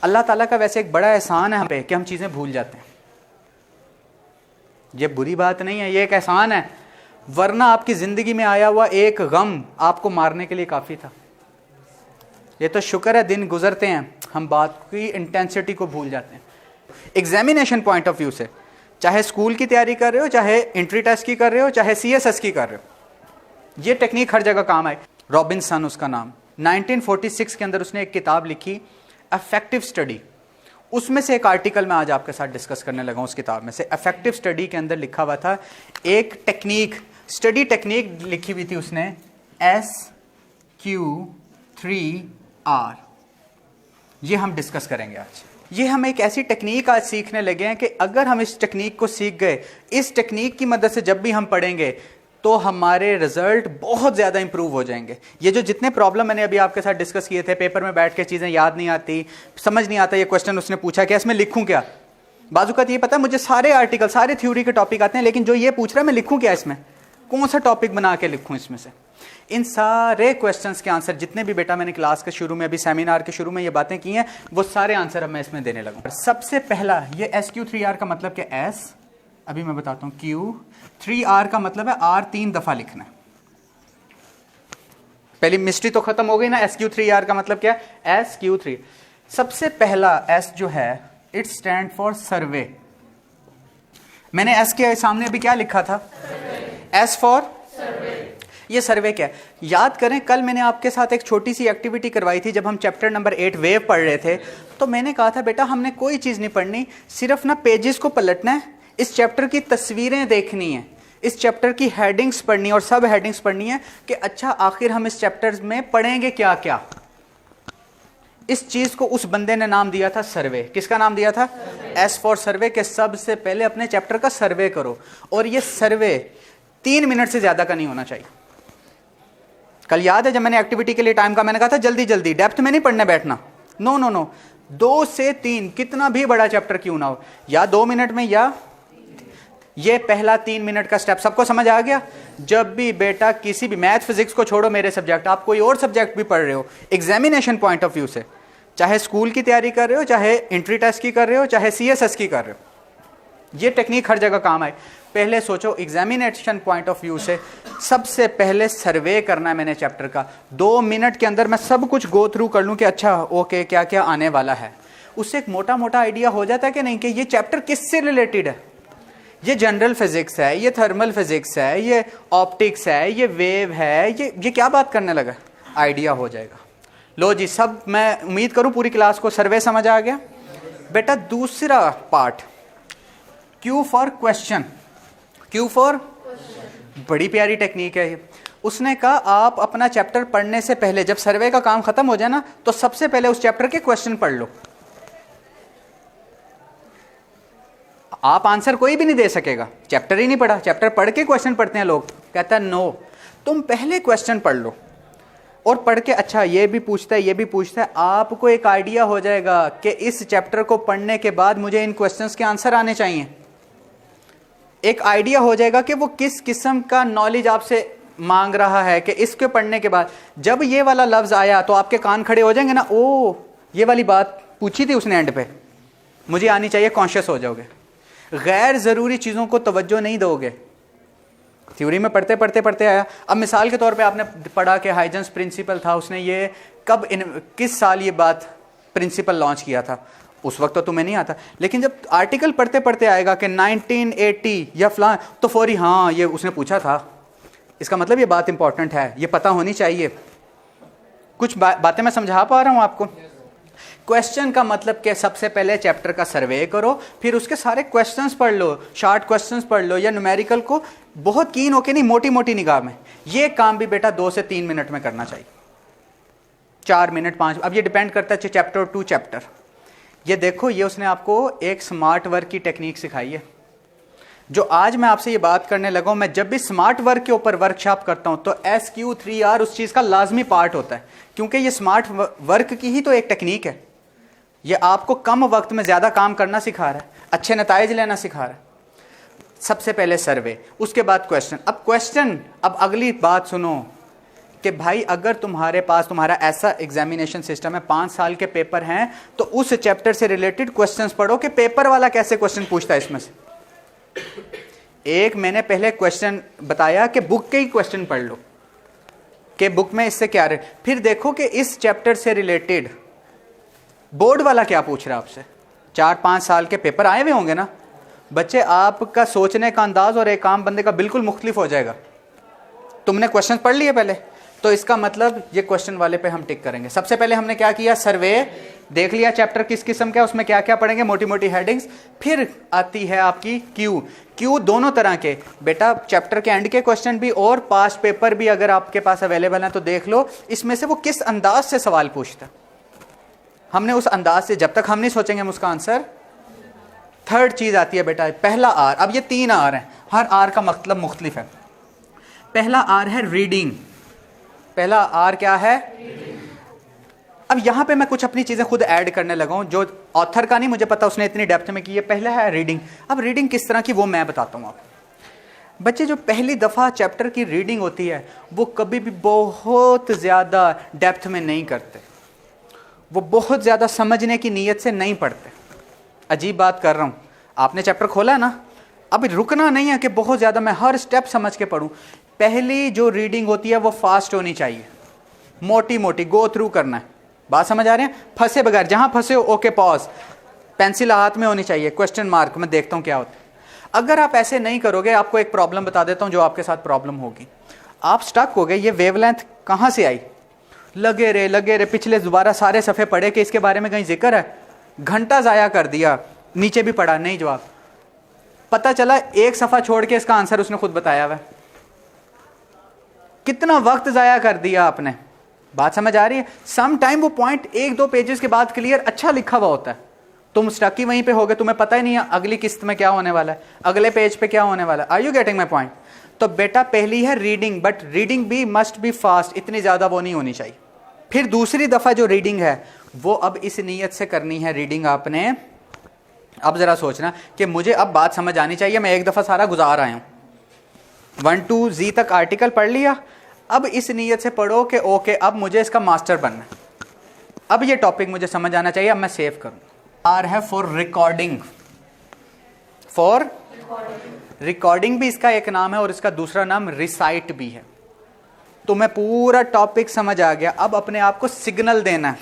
अल्लाह ताला का वैसे एक बड़ा एहसान है हम पे कि हम चीज़ें भूल जाते हैं। ये बुरी बात नहीं है, ये एक एहसान है, वरना आपकी ज़िंदगी में आया हुआ एक गम आपको मारने के लिए काफ़ी था। ये तो शुक्र है दिन गुजरते हैं हम बात की इंटेंसिटी को भूल जाते हैं। एग्जामिनेशन पॉइंट ऑफ व्यू से, चाहे स्कूल की तैयारी कर रहे हो, चाहे एंट्री टेस्ट की कर रहे हो, चाहे CSS की कर रहे हो, ये टेक्निक हर जगह काम आए। रॉबिन्सन उसका नाम, 1946 के अंदर उसने एक किताब लिखी अफेक्टिव स्टडी। उसमें से एक आर्टिकल मैं आज आपके साथ डिस्कस करने लगा हूं। उस किताब में से अफेक्टिव स्टडी के अंदर लिखा हुआ था एक टेक्निक, स्टडी टेक्निक लिखी हुई थी उसने, SQ3R। ये हम डिस्कस करेंगे आज। ये हम एक ऐसी टेक्निक आज सीखने लगे हैं कि अगर हम इस टेक्निक को सीख गए, इस टेक्निक की मदद से जब भी हम पढ़ेंगे तो हमारे रिजल्ट बहुत ज़्यादा इंप्रूव हो जाएंगे। ये जो जितने प्रॉब्लम मैंने अभी आपके साथ डिस्कस किए थे, पेपर में बैठ के चीज़ें याद नहीं आती, समझ नहीं आता, ये क्वेश्चन उसने पूछा क्या इसमें लिखूं क्या, बाज़-औक़ात ये पता है मुझे सारे आर्टिकल, सारे थ्योरी के टॉपिक आते हैं, लेकिन जो ये पूछ रहा है मैं लिखूं क्या, इसमें कौन सा टॉपिक बना के लिखूं इसमें से। इन सारे क्वेश्चंस के आंसर जितने भी बेटा मैंने क्लास के शुरू में, अभी सेमिनार के शुरू में ये बातें की हैं, वो सारे आंसर अब मैं इसमें देने लगा। सबसे पहला ये SQ3R का मतलब क्या, S, अभी मैं बताता हूँ, Q3R का मतलब है R 3 दफा लिखना है। पहली मिस्ट्री तो खत्म हो गई ना, SQ3R का मतलब क्या है, SQ3। सबसे पहला S जो है, इट स्टैंड फॉर सर्वे। मैंने S के सामने अभी क्या लिखा था, S फॉर सर्वे। ये सर्वे क्या है, याद करें कल मैंने आपके साथ एक छोटी सी एक्टिविटी करवाई थी जब हम चैप्टर नंबर 8 वेव पढ़ रहे थे। तो मैंने कहा था बेटा हमने कोई चीज़ नहीं पढ़नी, सिर्फ ना पेजेस को पलटना है, इस चैप्टर की तस्वीरें देखनी है, इस चैप्टर की हेडिंग्स पढ़नी है और सब हेडिंग्स पढ़नी है कि अच्छा आखिर हम इस चैप्टर में पढ़ेंगे क्या क्या। इस चीज़ को उस बंदे ने नाम दिया था सर्वे। किसका नाम दिया था, S फॉर सर्वे, के सबसे पहले अपने चैप्टर का सर्वे करो। और ये सर्वे 3 मिनट से ज़्यादा का नहीं होना चाहिए। कल याद है जब मैंने एक्टिविटी के लिए टाइम का मैंने कहा था जल्दी जल्दी, डेप्थ में नहीं पढ़ने बैठना, नो नो नो, 2 से 3, कितना भी बड़ा चैप्टर क्यों ना हो, या 2 मिनट में, या ये पहला 3 मिनट का स्टेप सबको समझ आ गया। जब भी बेटा किसी भी, मैथ फिजिक्स को छोड़ो मेरे सब्जेक्ट, आप कोई और सब्जेक्ट भी पढ़ रहे हो, एग्जामिनेशन पॉइंट ऑफ व्यू से, चाहे स्कूल की तैयारी कर रहे हो, चाहे एंट्री टेस्ट की कर रहे हो, चाहे CSS की कर रहे हो, ये टेक्निक हर जगह काम आए। पहले सोचो एग्जामिनेशन पॉइंट ऑफ व्यू से, सबसे पहले सर्वे करना है मैंने चैप्टर का। 2 मिनट के अंदर मैं सब कुछ गो थ्रू कर लूँ कि अच्छा ओके क्या क्या आने वाला है। उससे एक मोटा मोटा आइडिया हो जाता है कि नहीं कि ये चैप्टर किससे रिलेटेड है। ये जनरल फिजिक्स है, ये थर्मल फिजिक्स है, ये ऑप्टिक्स है, ये वेव है, ये क्या बात करने लगा, आइडिया हो जाएगा। लो जी, सब मैं उम्मीद करूं पूरी क्लास को सर्वे समझ आ गया। बेटा दूसरा part, Q for question. Q for, बड़ी प्यारी टेक्निक है ये। उसने कहा आप अपना चैप्टर पढ़ने से पहले, जब सर्वे का काम खत्म हो जाए ना, तो सबसे पहले उस चैप्टर के क्वेश्चन पढ़ लो। आप आंसर कोई भी नहीं दे सकेगा, चैप्टर ही नहीं पढ़ा, चैप्टर पढ़ के क्वेश्चन पढ़ते हैं लोग। कहता है नो, तुम पहले क्वेश्चन पढ़ लो और पढ़ के अच्छा ये भी पूछता है, ये भी पूछता है, आपको एक आइडिया हो जाएगा कि इस चैप्टर को पढ़ने के बाद मुझे इन क्वेश्चंस के आंसर आने चाहिए। एक आइडिया हो जाएगा कि वो किस किस्म का नॉलेज आपसे मांग रहा है, कि इसके पढ़ने के बाद जब ये वाला लफ्ज़ आया तो आपके कान खड़े हो जाएंगे ना, ओ ये वाली बात पूछी थी उसने एंड पे, मुझे आनी चाहिए, कॉन्शियस हो जाओगे। गैर ज़रूरी चीज़ों को तवज्जो नहीं दोगे। थ्योरी में पढ़ते पढ़ते पढ़ते आया। अब मिसाल के तौर पे आपने पढ़ा कि हाइजेंस प्रिंसिपल था, उसने ये कब किस साल ये बात प्रिंसिपल लॉन्च किया था, उस वक्त तो तुम्हें नहीं आता, लेकिन जब आर्टिकल पढ़ते पढ़ते आएगा कि 1980 या फलां, तो फौरी हाँ ये उसने पूछा था, इसका मतलब ये बात इंपॉर्टेंट है, ये पता होनी चाहिए। कुछ बातें मैं समझा पा रहा हूँ आपको। क्वेश्चन का मतलब कि सबसे पहले चैप्टर का सर्वे करो, फिर उसके सारे क्वेश्चंस पढ़ लो, शॉर्ट क्वेश्चंस पढ़ लो, या न्यूमेरिकल को बहुत कीन होके नहीं, मोटी मोटी निगाह में। ये काम भी बेटा 2 से 3 मिनट में करना चाहिए, 4 मिनट 5। अब ये डिपेंड करता है चैप्टर टू चैप्टर। ये देखो, ये उसने आपको एक स्मार्ट वर्क की टेक्निक सिखाई है। जो आज मैं आपसे ये बात करने लगा हूं, मैं जब भी स्मार्ट वर्क के ऊपर वर्कशॉप करता हूं तो SQ3R उस चीज़ का लाजमी पार्ट होता है, क्योंकि ये स्मार्ट वर्क की ही तो एक टेक्निक है। ये आपको कम वक्त में ज़्यादा काम करना सिखा रहा है, अच्छे नताइज लेना सिखा रहा है। सबसे पहले सर्वे, उसके बाद क्वेश्चन। अब क्वेश्चन, अब अगली बात सुनो, कि भाई अगर तुम्हारे पास तुम्हारा ऐसा एग्जामिनेशन सिस्टम है, 5 साल के पेपर हैं, तो उस चैप्टर से रिलेटेड क्वेश्चंस पढ़ो कि पेपर वाला कैसे क्वेश्चन पूछता है इसमें से। एक मैंने पहले क्वेश्चन बताया कि बुक के ही क्वेश्चन पढ़ लो कि बुक में इससे क्या रहे, फिर देखो कि इस चैप्टर से रिलेटेड बोर्ड वाला क्या पूछ रहा है आपसे। 4-5 साल के पेपर आए हुए होंगे ना बच्चे, आपका सोचने का अंदाज और एक आम बंदे का बिल्कुल मुख्तलिफ हो जाएगा। तुमने क्वेश्चन पढ़ लिए पहले, तो इसका मतलब ये क्वेश्चन वाले पे हम टिक करेंगे। सबसे पहले हमने क्या किया, सर्वे देख लिया, चैप्टर किस किस्म का, उसमें क्या क्या पढ़ेंगे, मोटी मोटी हेडिंग्स। फिर आती है आपकी क्यू दोनों तरह के बेटा, चैप्टर के एंड के क्वेश्चन भी और पास्ट पेपर भी अगर आपके पास अवेलेबल है तो देख लो इसमें से वो किस अंदाज से सवाल पूछता। हमने उस अंदाज से, जब तक हम नहीं सोचेंगे हम उसका आंसर। थर्ड चीज आती है बेटा पहला आर। अब ये 3 आर हैं, हर आर का मतलब मुख्तलिफ है। पहला आर है रीडिंग। पहला आर क्या है? अब यहां पे मैं कुछ अपनी चीजें खुद ऐड करने लगा हूं, जो ऑथर का नहीं मुझे पता उसने इतनी डेप्थ में की है। पहला है रीडिंग। अब रीडिंग किस तरह की वो मैं बताता हूं आपको। बच्चे जो पहली दफा चैप्टर की रीडिंग होती है वो कभी भी बहुत ज्यादा डेप्थ में नहीं करते, वो बहुत ज्यादा समझने की नीयत से नहीं पढ़ते। अजीब बात कर रहा हूं, आपने चैप्टर खोला है ना, अब रुकना नहीं है कि बहुत ज्यादा मैं हर स्टेप समझ के पढ़ूं। पहली जो रीडिंग होती है वो फास्ट होनी चाहिए, मोटी मोटी गो थ्रू करना है। बात समझ आ रही है? फंसे बगैर, जहां फंसे हो ओके पॉज, पेंसिल हाथ में होनी चाहिए, क्वेश्चन मार्क, मैं देखता हूं क्या होता है। अगर आप ऐसे नहीं करोगे, आपको एक प्रॉब्लम बता देता हूं जो आपके साथ प्रॉब्लम होगी। आप स्टक हो गए, ये वेवलेंथ कहां से आई, लगे रहे पिछले दोबारा सारे सफ़े पढ़े कि इसके बारे में कहीं जिक्र है, घंटा ज़ाया कर दिया, नीचे भी पढ़ा, नहीं जवाब। पता चला एक सफ़ा छोड़ के इसका आंसर उसने खुद बताया हुआ। कितना वक्त ज़ाया कर दिया आपने। बात समझ आ रही है? सम टाइम वो पॉइंट 1-2 पेजेस के बाद क्लियर अच्छा लिखा हुआ होता है, तुम स्टक ही वहीं पे हो गए, तुम्हें पता ही नहीं है अगली किस्त में क्या होने वाला है, अगले पेज पे क्या होने वाला है। Are you getting my point? तो बेटा पहली है रीडिंग, बट रीडिंग भी मस्ट बी फास्ट, इतनी ज़्यादा वो नहीं होनी चाहिए। फिर दूसरी दफ़ा जो रीडिंग है वो अब इस नीयत से करनी है रीडिंग आपने। अब ज़रा सोचना कि मुझे अब बात समझ आनी चाहिए, मैं एक दफ़ा सारा गुजार आया हूँ, 1 to Z तक आर्टिकल पढ़ लिया। अब इस नीयत से पढ़ो कि ओके अब मुझे इसका मास्टर बनना है, अब ये टॉपिक मुझे समझ आना चाहिए, अब मैं सेव करूँ। आर है फॉर रिकॉर्डिंग। फॉर रिकॉर्डिंग भी इसका एक नाम है और इसका दूसरा नाम रिसाइट भी है। तुम्हें पूरा टॉपिक समझ आ गया, अब अपने आप को सिग्नल देना है,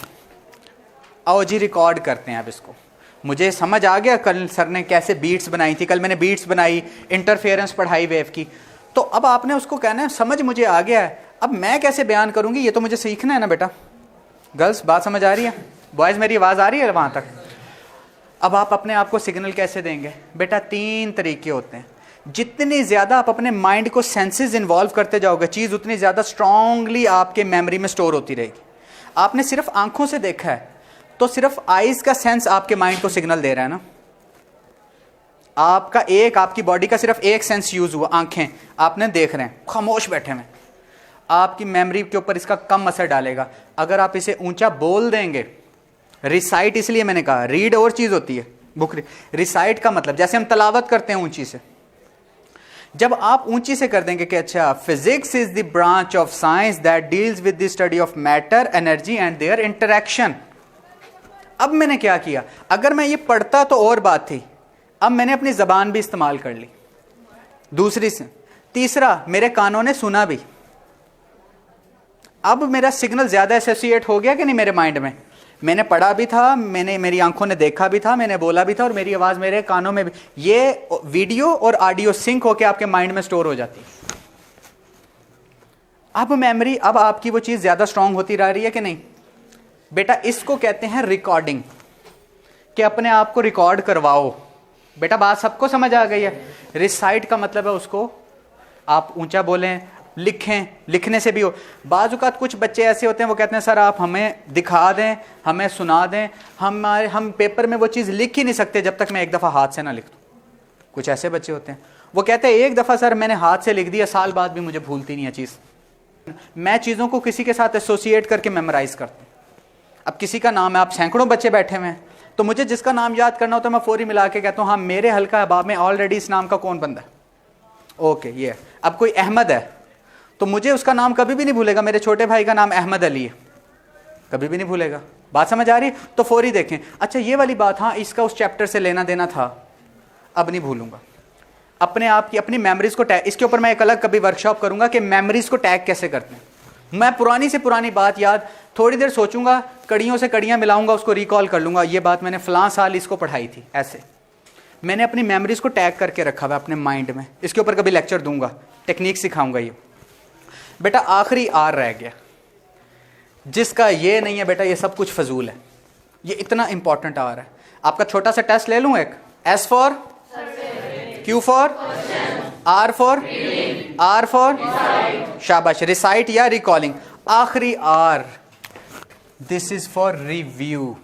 आओ जी रिकॉर्ड करते हैं। अब इसको मुझे समझ आ गया, कल सर ने कैसे बीट्स बनाई थी, कल मैंने बीट्स बनाई, इंटरफेरेंस पढ़ाई वेव की, तो अब आपने उसको कहना है समझ मुझे आ गया है, अब मैं कैसे बयान करूंगी, ये तो मुझे सीखना है ना बेटा। गर्ल्स बात समझ आ रही है? बॉयज़ मेरी आवाज़ आ रही है वहाँ तक? अब आप अपने आप को सिग्नल कैसे देंगे बेटा? 3 तरीके होते हैं। जितनी ज़्यादा आप अपने माइंड को सेंसेस इन्वॉल्व करते जाओगे, चीज़ उतनी ज़्यादा स्ट्रांगली आपके मेमोरी में स्टोर होती रहेगी। आपने सिर्फ आंखों से देखा है तो सिर्फ आईज का सेंस आपके माइंड को सिग्नल दे रहा है ना। आपकी बॉडी का सिर्फ एक सेंस यूज हुआ, आंखें, आपने देख रहे हैं, खामोश बैठे में, आपकी मेमोरी के ऊपर इसका कम असर डालेगा। अगर आप इसे ऊंचा बोल देंगे, रिसाइट इसलिए मैंने कहा, रीड और चीज होती है, बुक रिसाइट का मतलब जैसे हम तलावत करते हैं ऊंची से, जब आप ऊंची से कर देंगे कि अच्छा physics is the branch of science that deals with the study of matter, energy and there interaction. अब मैंने क्या किया, अगर मैं ये पढ़ता तो और बात थी, अब मैंने अपनी जबान भी इस्तेमाल कर ली, दूसरी से। तीसरा, मेरे कानों ने सुना भी, अब मेरा सिग्नल ज्यादा एसोसिएट हो गया कि नहीं मेरे माइंड में। मैंने पढ़ा भी था, मेरी आंखों ने देखा भी था, मैंने बोला भी था, और मेरी आवाज मेरे कानों में भी। ये वीडियो और ऑडियो सिंक होकर आपके माइंड में स्टोर हो जाती है। अब मेमोरी, अब आपकी वो चीज ज्यादा स्ट्रांग होती रह रही है कि नहीं बेटा? इसको कहते हैं रिकॉर्डिंग, कि अपने आप को रिकॉर्ड करवाओ। बेटा बात सबको समझ आ गई है? रिसाइट का मतलब है उसको आप ऊंचा बोलें, लिखें, लिखने से भी हो। बाज़ औक़ात कुछ बच्चे ऐसे होते हैं वो कहते हैं सर आप हमें दिखा दें, हमें सुना दें, हम पेपर में वो चीज़ लिख ही नहीं सकते जब तक मैं एक दफ़ा हाथ से ना लिख दूँ। कुछ ऐसे बच्चे होते हैं, वो कहते हैं एक दफ़ा सर मैंने हाथ से लिख दिया, साल बाद भी मुझे भूलती नहीं है चीज़। मैं चीज़ों को किसी के साथ एसोसिएट करके मेमोराइज करता हूँ। अब किसी का नाम है, आप सैकड़ों बच्चे बैठे हुए हैं, तो मुझे जिसका नाम याद करना होता है मैं फौरी मिला के कहता हूँ हाँ मेरे हल्का अहबाब में ऑलरेडी इस नाम का कौन बंदा है, ओके ये। अब कोई अहमद है तो मुझे उसका नाम कभी भी नहीं भूलेगा। मेरे छोटे भाई का नाम अहमद अली है, कभी भी नहीं भूलेगा। बात समझ आ रही है? तो फौरी देखें, अच्छा ये वाली बात, हाँ इसका उस चैप्टर से लेना देना था, अब नहीं भूलूंगा। अपने आप की अपनी मेमोरीज को टैग, इसके ऊपर मैं एक अलग कभी वर्कशॉप करूंगा कि मेमोरीज को टैग कैसे करते हैं। मैं पुरानी से पुरानी बात याद, थोड़ी देर सोचूंगा, कड़ियों से कड़ियां मिलाऊंगा, उसको रिकॉल कर लूंगा, ये बात मैंने फलां साल इसको पढ़ाई थी। ऐसे मैंने अपनी मेमोरीज को टैग करके रखा हुआ अपने माइंड में। इसके ऊपर कभी लेक्चर दूंगा, टेक्निक सिखाऊंगा। ये बेटा आखिरी आर रह गया, जिसका ये नहीं है बेटा, ये सब कुछ फजूल है। ये इतना इंपॉर्टेंट आर है। आपका छोटा सा टेस्ट ले लूं एक, S for, Q for, R for, R for शाबाश, रिसाइट या रिकॉलिंग। आखिरी R, this is for review,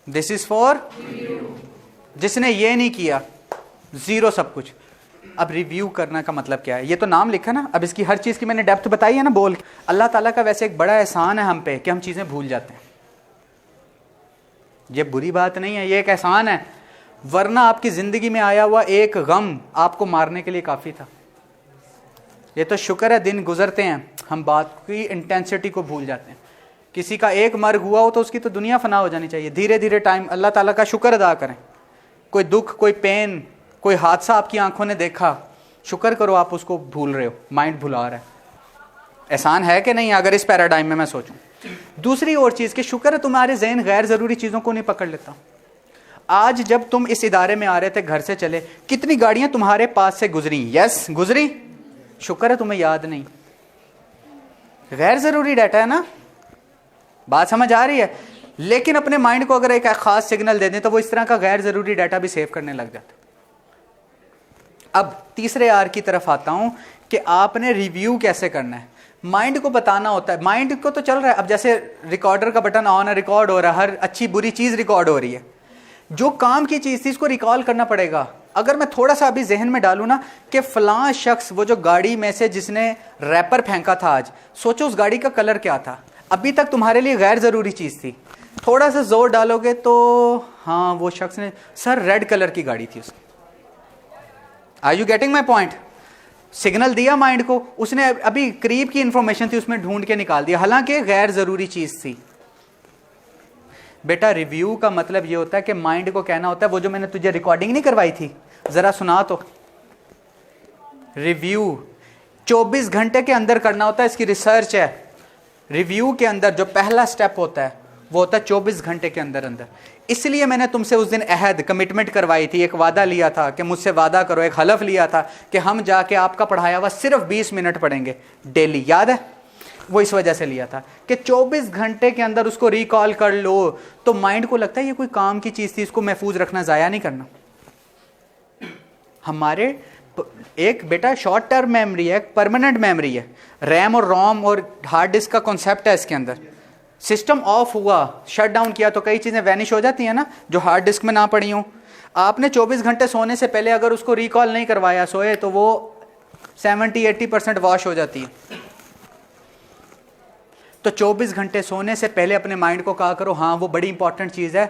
this is for, जिसने ये नहीं किया जीरो सब कुछ। अब रिव्यू करना का मतलब क्या है? ये तो नाम लिखा ना, अब इसकी हर चीज़ की मैंने डेप्थ बताई है ना बोल। अल्लाह ताला का वैसे एक बड़ा एहसान है हम पे कि हम चीज़ें भूल जाते हैं। ये बुरी बात नहीं है, ये एक एहसान है, वरना आपकी ज़िंदगी में आया हुआ एक गम आपको मारने के लिए काफ़ी था। ये तो शुक्र है दिन गुजरते हैं हम बात की इंटेंसिटी को भूल जाते हैं। किसी का एक मर्ग हुआ हो तो उसकी तो दुनिया फना हो जानी चाहिए। धीरे धीरे टाइम, अल्लाह ताला का शुक्र अदा करें। कोई दुख, कोई पेन, कोई हादसा आपकी आंखों ने देखा, शुक्र करो आप उसको भूल रहे हो, माइंड भुला रहा है। एहसान है कि नहीं? अगर इस पैराडाइम में मैं सोचूं। दूसरी और चीज़ कि शुक्र है तुम्हारे जहन गैर ज़रूरी चीज़ों को नहीं पकड़ लेता। आज जब तुम इस इदारे में आ रहे थे, घर से चले, कितनी गाड़ियां तुम्हारे पास से गुजरी? यस गुजरी, शुक्र है तुम्हें याद नहीं। गैर ज़रूरी डाटा है ना, बात समझ आ रही है? लेकिन अपने माइंड को अगर एक खास सिग्नल दे दें तो वो इस तरह का गैर ज़रूरी डाटा भी सेव करने लग जाता है। अब तीसरे आर की तरफ आता हूं कि आपने रिव्यू कैसे करना है। माइंड को बताना होता है, माइंड को तो चल रहा है, अब जैसे रिकॉर्डर का बटन ऑन है, रिकॉर्ड हो रहा है, हर अच्छी बुरी चीज़ रिकॉर्ड हो रही है। जो काम की चीज़ थी इसको रिकॉल करना पड़ेगा। अगर मैं थोड़ा सा अभी जहन में डालूँ ना कि फ़लाँ शख्स, वो जो गाड़ी में से जिसने रैपर फेंका था आज, सोचो उस गाड़ी का कलर क्या था, अभी तक तुम्हारे लिए गैर ज़रूरी चीज़ थी। थोड़ा सा जोर डालोगे तो हाँ वो शख्स ने, सर रेड कलर की गाड़ी थी उसकी। Are you getting my point? Signal दिया माइंड को, उसने अभी करीब की इंफॉर्मेशन थी उसमें ढूंढ के निकाल दिया, हालांकि गैर ज़रूरी चीज़ थी। बेटा रिव्यू का मतलब ये होता है कि माइंड को कहना होता है, वो जो मैंने तुझे रिकॉर्डिंग नहीं करवाई थी ज़रा सुना तो। रिव्यू 24 घंटे के अंदर करना होता है, इसकी रिसर्च है। रिव्यू के अंदर जो पहला स्टेप होता है वो होता है 24 घंटे के अंदर अंदर। इसलिए मैंने तुमसे उस दिन अहद, कमिटमेंट करवाई थी, एक वादा लिया था कि मुझसे वादा करो, एक हलफ लिया था कि हम जाके आपका पढ़ाया हुआ सिर्फ 20 मिनट पढ़ेंगे डेली, याद है? वो इस वजह से लिया था कि 24 घंटे के अंदर उसको रिकॉल कर लो। तो माइंड को लगता है ये कोई काम की चीज़ थी, इसको महफूज रखना, ज़ाया नहीं करना। हमारे एक बेटा शॉर्ट टर्म मेमोरी है, परमानेंट मेमोरी है। रैम और रोम और हार्ड डिस्क का कॉन्सेप्ट है इसके अंदर। सिस्टम ऑफ हुआ, शट डाउन किया तो कई चीज़ें वैनिश हो जाती हैं ना, जो हार्ड डिस्क में ना पड़ी हों। आपने 24 घंटे सोने से पहले अगर उसको रिकॉल नहीं करवाया, सोए, तो वो 70-80% वॉश हो जाती है। तो 24 घंटे सोने से पहले अपने माइंड को कहा करो, हाँ वो बड़ी इंपॉर्टेंट चीज़ है।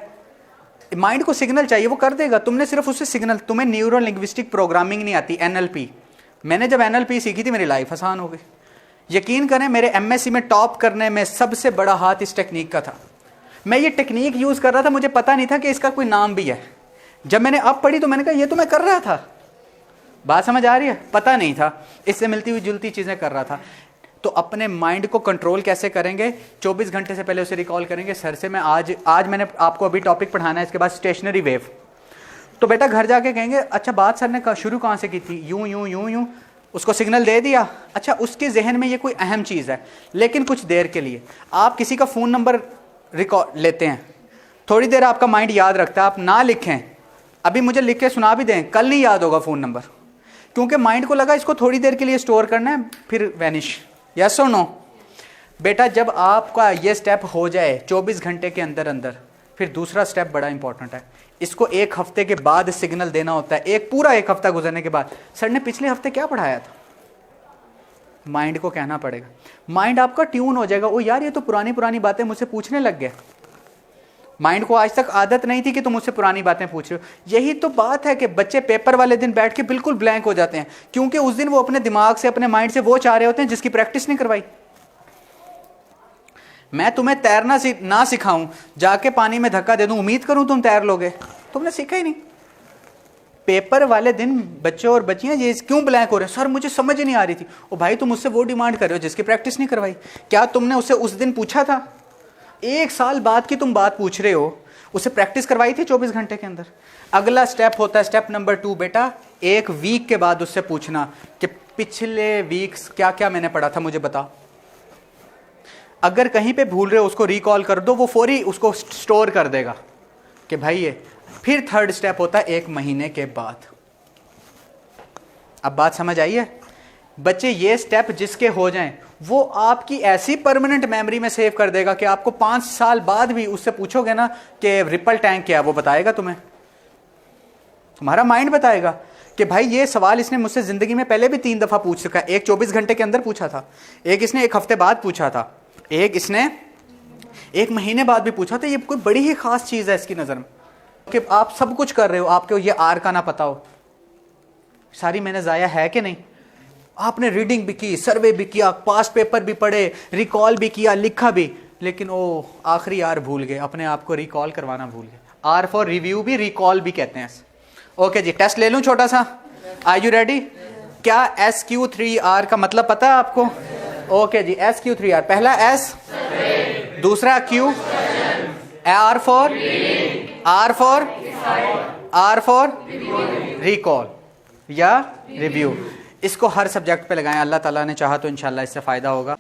माइंड को सिग्नल चाहिए, वो कर देगा। तुमने सिर्फ उससे सिग्नल, तुम्हें न्यूरो लिंग्विस्टिक प्रोग्रामिंग नहीं आती, NLP। मैंने जब NLP सीखी थी मेरी लाइफ आसान हो गई। यकीन करें मेरे MSc में टॉप करने में सबसे बड़ा हाथ इस टेक्निक का था। मैं ये टेक्निक यूज़ कर रहा था, मुझे पता नहीं था कि इसका कोई नाम भी है। जब मैंने अब पढ़ी तो मैंने कहा ये तो मैं कर रहा था। बात समझ आ रही है? पता नहीं था, इससे मिलती हुई जुलती चीज़ें कर रहा था। तो अपने माइंड को कंट्रोल कैसे करेंगे? 24 घंटे से पहले उसे रिकॉल करेंगे। सर से मैं आज मैंने आपको अभी टॉपिक पढ़ाना है, इसके बाद स्टेशनरी वेव। तो बेटा घर जाके कहेंगे, अच्छा बात सर ने शुरू कहाँ से की थी? यूं यूं यूं यूं, उसको सिग्नल दे दिया। अच्छा उसके जहन में ये कोई अहम चीज़ है, लेकिन कुछ देर के लिए आप किसी का फ़ोन नंबर रिकॉर्ड लेते हैं, थोड़ी देर आपका माइंड याद रखता है। आप ना लिखें, अभी मुझे लिख के सुना भी दें, कल नहीं याद होगा फ़ोन नंबर, क्योंकि माइंड को लगा इसको थोड़ी देर के लिए स्टोर करना है, फिर वैनिश। यस और नो? बेटा जब आपका ये स्टेप हो जाए 24 घंटे के अंदर अंदर, फिर दूसरा स्टेप बड़ा इंपॉर्टेंट है। इसको 1 हफ्ते के बाद सिग्नल देना होता है, पूरा 1 हफ्ता गुजरने के बाद, सर ने पिछले हफ्ते क्या पढ़ाया था? माइंड को कहना पड़ेगा। माइंड आपका ट्यून हो जाएगा, ओ यार ये तो पुरानी पुरानी बातें मुझसे पूछने लग गया। माइंड को आज तक आदत नहीं थी कि तुम मुझसे पुरानी बातें पूछ रहे हो। यही तो बात है कि बच्चे पेपर वाले दिन बैठ के बिल्कुल ब्लैंक हो जाते हैं, क्योंकि उस दिन वो अपने दिमाग से, अपने माइंड से वो चाह रहे होते हैं जिसकी प्रैक्टिस नहीं करवाई। मैं तुम्हें तैरना ना सिखाऊं, जाके पानी में धक्का दे दूं, उम्मीद करूं तुम तैर लोगे? तुमने सीखा ही नहीं। पेपर वाले दिन बच्चे और बच्चियां ये क्यों ब्लैंक हो रहे हैं? सर मुझे समझ ही नहीं आ रही थी। ओ भाई, तुम उससे वो डिमांड कर रहे हो जिसकी प्रैक्टिस नहीं करवाई। क्या तुमने उसे उस दिन पूछा था? 1 साल बाद की तुम बात पूछ रहे हो, उसे प्रैक्टिस करवाई थी 24 घंटे के अंदर? अगला स्टेप होता है स्टेप नंबर 2, बेटा 1 वीक के बाद उससे पूछना कि पिछले वीक्स क्या क्या मैंने पढ़ा था, मुझे बता। अगर कहीं पे भूल रहे हो उसको रिकॉल कर दो, वो फौरी उसको स्टोर कर देगा कि भाई ये। फिर 3rd स्टेप होता है 1 महीने के बाद। अब बात समझ आई है? बच्चे ये स्टेप जिसके हो जाएं, वो आपकी ऐसी परमानेंट मेमोरी में सेव कर देगा कि आपको 5 साल बाद भी उससे पूछोगे ना कि रिपल टैंक क्या है, वो बताएगा तुम्हें। तुम्हारा माइंड बताएगा कि भाई ये सवाल इसने मुझसे जिंदगी में पहले भी 3 दफा पूछ चुका है। एक 24 घंटे के अंदर पूछा था, एक इसने 1 हफ्ते बाद पूछा था, एक इसने 1 महीने बाद भी पूछा था। ये कोई बड़ी ही खास चीज है इसकी नजर में कि आप सब कुछ कर रहे हो, आपको ये आर का ना पता हो। सारी मैंने जाया है कि नहीं? आपने रीडिंग भी की, सर्वे भी किया, पास्ट पेपर भी पढ़े, रिकॉल भी किया, लिखा भी, लेकिन ओ आखिरी आर भूल गए, अपने आप को रिकॉल करवाना भूल गए। आर फॉर रिव्यू भी रिकॉल भी कहते हैं। ओके जी, टेस्ट ले लूं छोटा सा? Are you ready? क्या SQ3R का मतलब पता है आपको? ओके जी, SQ3R, पहला S, दूसरा Q, R फॉर रिकॉल या रिव्यू। इसको हर सब्जेक्ट पे लगाएं। अल्लाह ताला ने चाहा तो इंशाल्लाह इससे फायदा होगा।